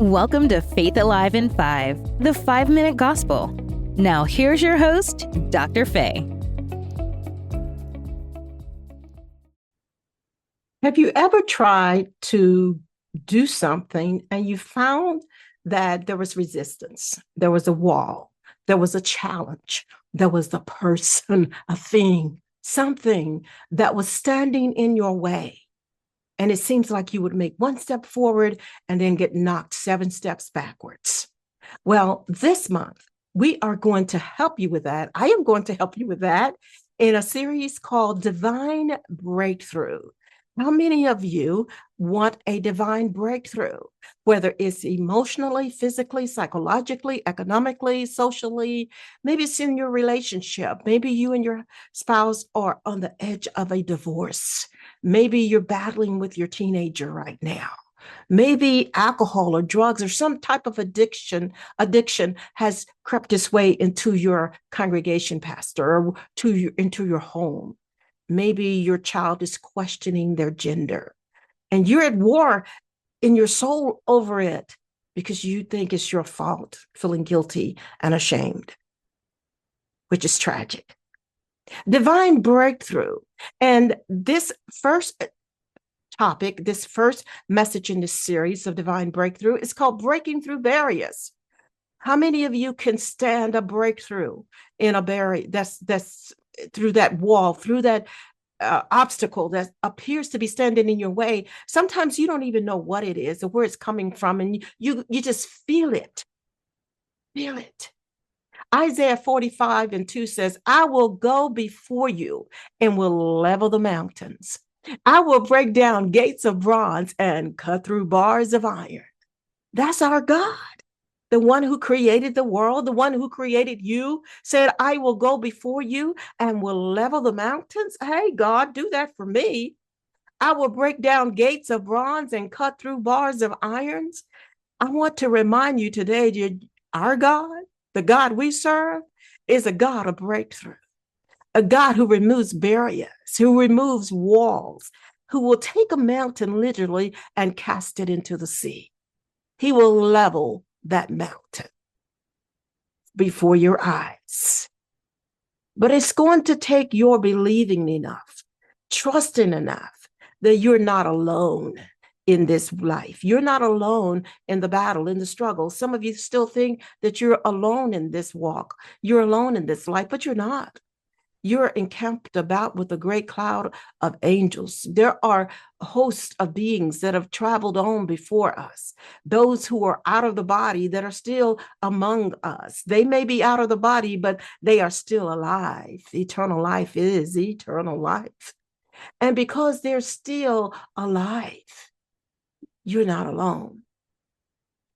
Welcome to Faith Alive in 5, the 5-minute gospel. Now here's your host, Dr. Faye. Have you ever tried to do something and you found that there was resistance, there was a wall, there was a challenge, there was a person, a thing, something that was standing in your way? And it seems like you would make one step forward and then get knocked 7 steps backwards. Well, this month, we are going to help you with that. I am going to help you with that in a series called Divine Breakthrough. How many of you want a divine breakthrough, whether it's emotionally, physically, psychologically, economically, socially? Maybe it's in your relationship. Maybe you and your spouse are on the edge of a divorce. Maybe you're battling with your teenager right now. Maybe alcohol or drugs or some type of addiction has crept its way into your congregation, pastor, or into your home. Maybe your child is questioning their gender and you're at war in your soul over it because you think it's your fault, feeling guilty and ashamed, which is tragic. Divine breakthrough. And this first topic, this first message in this series of Divine Breakthrough is called Breaking Through Barriers. How many of you can stand a breakthrough in a barrier that's through that wall, through that obstacle that appears to be standing in your way? Sometimes you don't even know what it is or where it's coming from, and you just feel it. Feel it. Isaiah 45:2 says, I will go before you and will level the mountains. I will break down gates of bronze and cut through bars of iron. That's our God. The one who created the world, the one who created you, said, I will go before you and will level the mountains. Hey, God, do that for me. I will break down gates of bronze and cut through bars of irons. I want to remind you today, our God, the God we serve, is a God of breakthrough, a God who removes barriers, who removes walls, who will take a mountain literally and cast it into the sea. He will level that mountain before your eyes. But it's going to take your believing enough, trusting enough that you're not alone in this life. You're not alone in the battle, in the struggle. Some of you still think that you're alone in this walk. You're alone in this life, but you're not. You're encamped about with a great cloud of angels. There are hosts of beings that have traveled on before us, those who are out of the body that are still among us. They may be out of the body, but they are still alive. Eternal life is eternal life. And because they're still alive, you're not alone.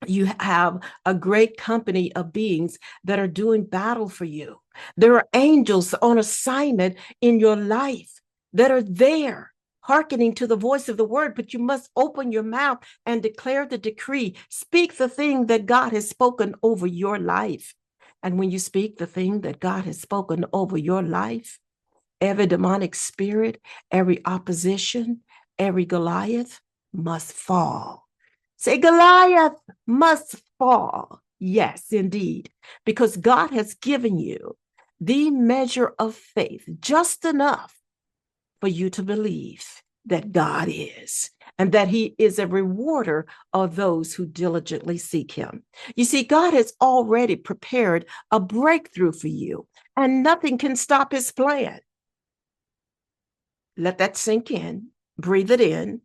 You have a great company of beings that are doing battle for you. There are angels on assignment in your life that are there, hearkening to the voice of the word, but you must open your mouth and declare the decree. Speak the thing that God has spoken over your life. And when you speak the thing that God has spoken over your life, every demonic spirit, every opposition, every Goliath must fall. Say, Goliath must fall. Yes, indeed, because God has given you the measure of faith, just enough for you to believe that God is, and that he is a rewarder of those who diligently seek him. You see, God has already prepared a breakthrough for you, and nothing can stop his plan. Let that sink in. Breathe it in.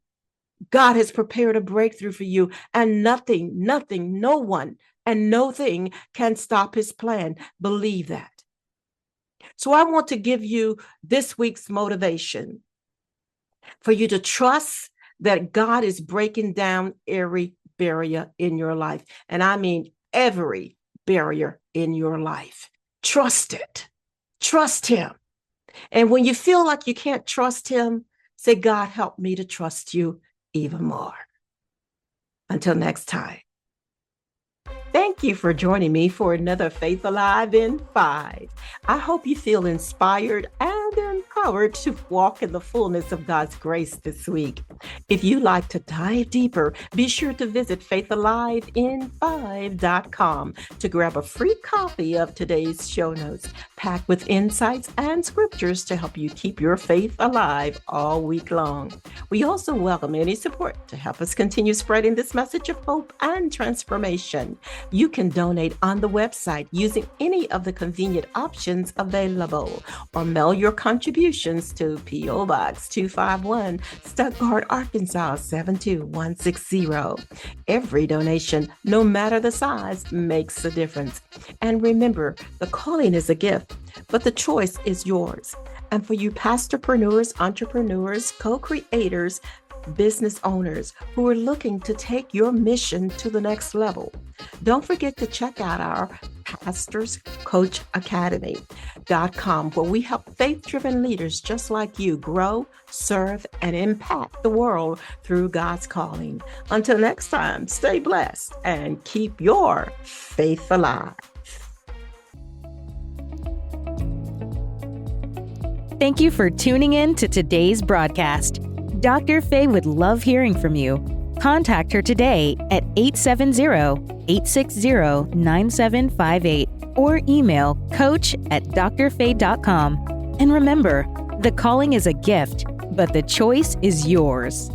God has prepared a breakthrough for you, and nothing, no one, and no thing can stop his plan. Believe that. So I want to give you this week's motivation for you to trust that God is breaking down every barrier in your life. And I mean every barrier in your life. Trust it. Trust him. And when you feel like you can't trust him, say, God, help me to trust you even more. Until next time. Thank you for joining me for another Faith Alive in 5. I hope you feel inspired and encouraged empowered to walk in the fullness of God's grace this week. If you'd like to dive deeper, be sure to visit faithaliveinfive.com to grab a free copy of today's show notes, packed with insights and scriptures to help you keep your faith alive all week long. We also welcome any support to help us continue spreading this message of hope and transformation. You can donate on the website using any of the convenient options available, or mail your contributions to P.O. Box 251, Stuttgart, Arkansas 72160. Every donation, no matter the size, makes a difference. And remember, the calling is a gift, but the choice is yours. And for you pastorpreneurs, entrepreneurs, co-creators, business owners who are looking to take your mission to the next level, don't forget to check out our Pastors Coach Academy.com, where we help faith-driven leaders just like you grow, serve, and impact the world through God's calling. Until next time, stay blessed and keep your faith alive. Thank you for tuning in to today's broadcast. Dr. Faye would love hearing from you. Contact her today at 870-860-9758 or email coach@drfaye.com. And remember, the calling is a gift, but the choice is yours.